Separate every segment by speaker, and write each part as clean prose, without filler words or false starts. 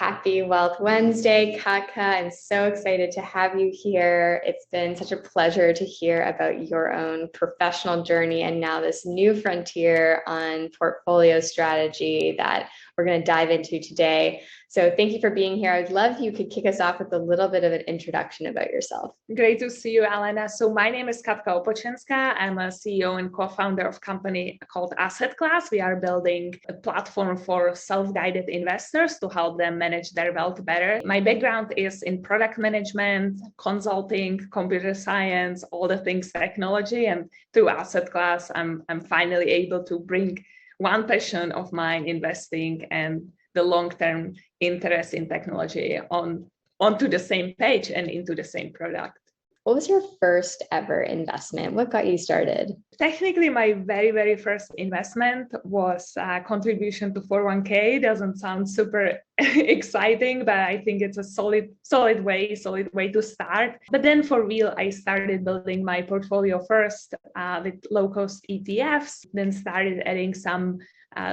Speaker 1: Happy Wealth Wednesday, Katka. I'm so excited to have you here. It's been such a pleasure to hear about your own professional journey and now this new frontier on portfolio strategy that we're going to dive into today. So thank you for being here. I'd love if you could kick us off with a little bit of an introduction about yourself.
Speaker 2: Great to see you, Elena. So my name is Katka Opocenska. I'm a CEO and co-founder of a company called AssetClass. We are building a platform for self-guided investors to help them manage their wealth better. My background is in product management, consulting, computer science, all the things technology. And through AssetClass, I'm finally able to bring one passion of mine, investing, and the long-term interest in technology onto the same page and into the same product.
Speaker 1: What was your first ever investment? What got you started?
Speaker 2: Technically, my very, very first investment was a contribution to 401k. Doesn't sound super exciting, but I think it's a solid way to start. But then for real, I started building my portfolio first with low-cost ETFs, then started adding some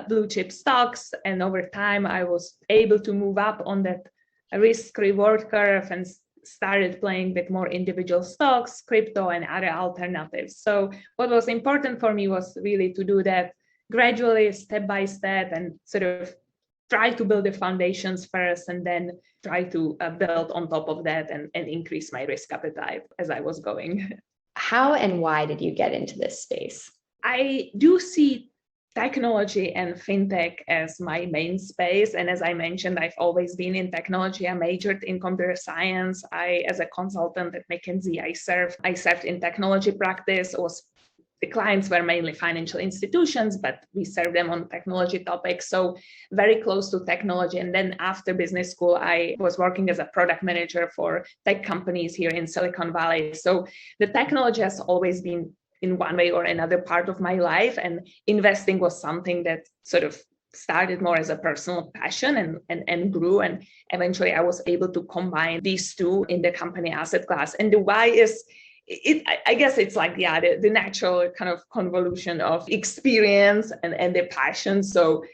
Speaker 2: blue chip stocks. And over time, I was able to move up on that risk-reward curve and started playing with more individual stocks, crypto, and other alternatives. So what was important for me was really to do that gradually, step by step, and sort of try to build the foundations first, and then try to build on top of that and increase my risk appetite as I was going.
Speaker 1: How and why did you get into this space?
Speaker 2: I do see technology and fintech as my main space. And as I mentioned, I've always been in technology. I majored in computer science. As a consultant at McKinsey, I served in technology practice. The clients were mainly financial institutions, but we served them on technology topics. So very close to technology. And then after business school, I was working as a product manager for tech companies here in Silicon Valley. So the technology has always been in one way or another part of my life, and investing was something that sort of started more as a personal passion and grew, and eventually I was able to combine these two in the company AssetClass. And the why is I guess it's like the natural kind of convolution of experience and the passion. So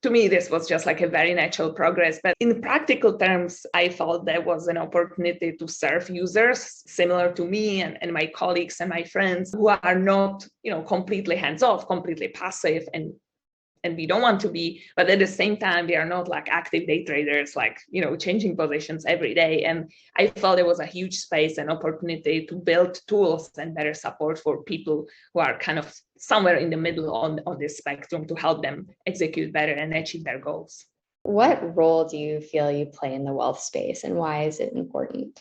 Speaker 2: to me, this was just like a very natural progress. But in practical terms, I felt there was an opportunity to serve users similar to me and my colleagues and my friends who are not, completely hands-off, completely passive, and we don't want to be, but at the same time, we are not like active day traders, like, changing positions every day. And I felt there was a huge space and opportunity to build tools and better support for people who are kind of somewhere in the middle on this spectrum to help them execute better and achieve their goals.
Speaker 1: What role do you feel you play in the wealth space, and why is it important?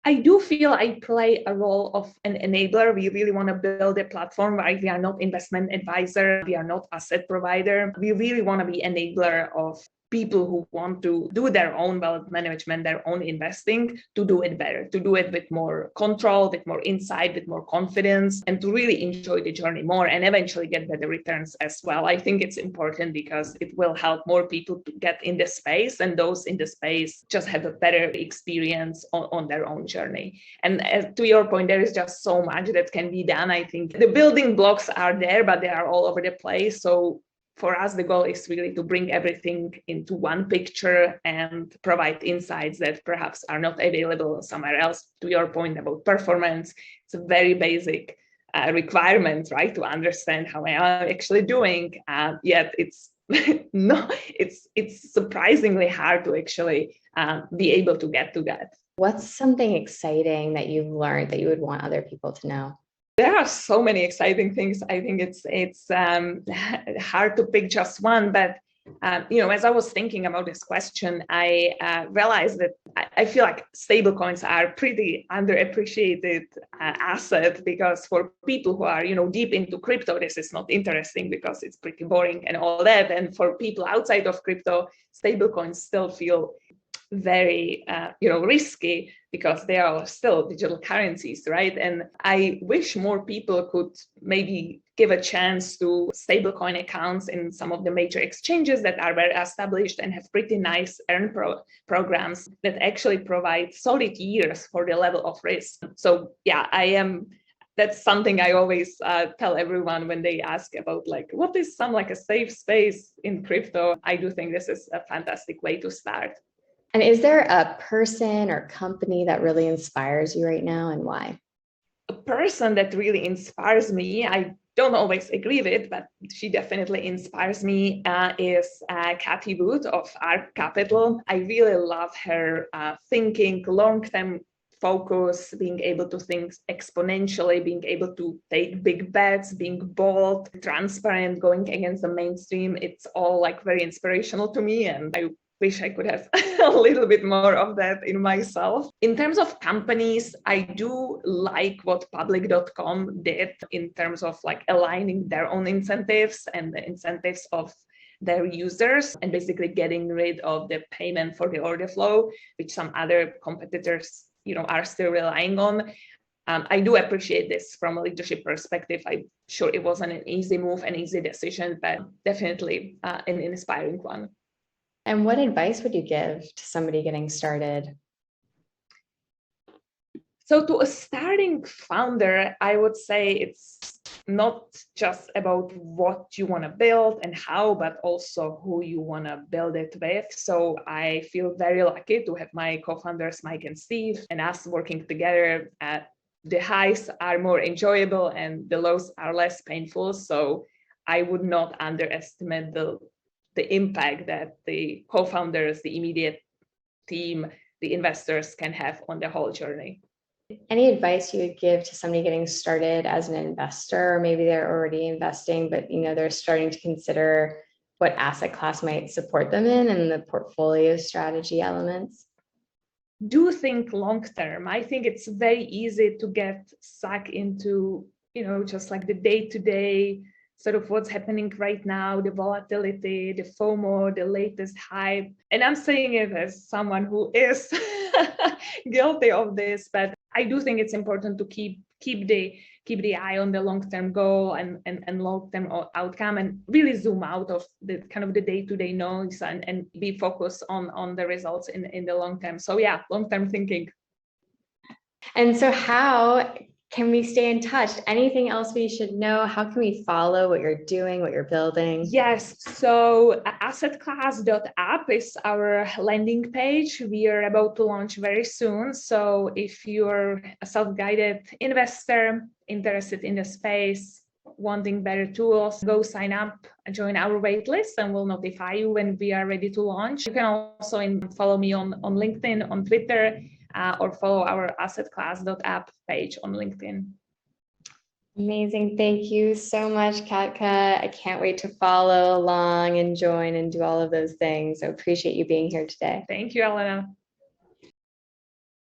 Speaker 2: I do feel I play a role of an enabler. We really want to build a platform, right? We are not investment advisor. We are not asset provider. We really want to be enabler of people who want to do their own wealth management, their own investing, to do it better, to do it with more control, with more insight, with more confidence, and to really enjoy the journey more and eventually get better returns as well. I think it's important because it will help more people to get in the space, and those in the space just have a better experience on their own journey. And to your point, there is just so much that can be done. I think the building blocks are there, but they are all over the place. So for us, the goal is really to bring everything into one picture and provide insights that perhaps are not available somewhere else. To your point about performance, it's a very basic requirement, right, to understand how I am actually doing. Yet it's it's surprisingly hard to actually be able to get to that.
Speaker 1: What's something exciting that you've learned that you would want other people to know?
Speaker 2: There are so many exciting things. I think it's hard to pick just one, but as I was thinking about this question, I realized that I feel like stablecoins are pretty underappreciated asset, because for people who are deep into crypto, this is not interesting because it's pretty boring and all that. And for people outside of crypto, stablecoins still feel very risky because they are still digital currencies, right? And I wish more people could maybe give a chance to stablecoin accounts in some of the major exchanges that are well established and have pretty nice programs that actually provide solid years for the level of risk. So that's something I always tell everyone when they ask about what is a safe space in crypto. I do think this is a fantastic way to start.
Speaker 1: And is there a person or company that really inspires you right now, and why?
Speaker 2: A person that really inspires me, I don't always agree with, but she definitely inspires me, is Kathy Wood of Arc Capital. I really love her thinking, long-term focus, being able to think exponentially, being able to take big bets, being bold, transparent, going against the mainstream. It's all like very inspirational to me, and I wish I could have a little bit more of that in myself. In terms of companies, I do like what public.com did in terms of like aligning their own incentives and the incentives of their users, and basically getting rid of the payment for the order flow, which some other competitors are still relying on. I do appreciate this from a leadership perspective. I'm sure it wasn't an easy move, an easy decision, but definitely an inspiring one.
Speaker 1: And what advice would you give to somebody getting started?
Speaker 2: So to a starting founder, I would say it's not just about what you want to build and how, but also who you want to build it with. So I feel very lucky to have my co-founders, Mike and Steve, and us working together. The highs are more enjoyable and the lows are less painful. So I would not underestimate the impact that the co-founders, the immediate team, the investors can have on the whole journey.
Speaker 1: Any advice you would give to somebody getting started as an investor, or maybe they're already investing, but they're starting to consider what asset class might support them in and the portfolio strategy elements?
Speaker 2: Do think long term. I think it's very easy to get stuck into, just like the day-to-day sort of what's happening right now, the volatility, the FOMO, the latest hype. And I'm saying it as someone who is guilty of this, but I do think it's important to keep the eye on the long-term goal and long-term outcome, and really zoom out of the kind of the day-to-day noise and be focused on the results in the long term. So yeah, long-term thinking.
Speaker 1: And so how can we stay in touch? Anything else we should know? How can we follow what you're doing, what you're building?
Speaker 2: Yes, so AssetClass.app is our landing page. We are about to launch very soon. So if you're a self-guided investor interested in the space, wanting better tools, go sign up, join our waitlist, and we'll notify you when we are ready to launch. You can also follow me on LinkedIn, on Twitter, or follow our AssetClass.app page on LinkedIn.
Speaker 1: Amazing. Thank you so much, Katka. I can't wait to follow along and join and do all of those things. So appreciate you being here today.
Speaker 2: Thank you, Elena.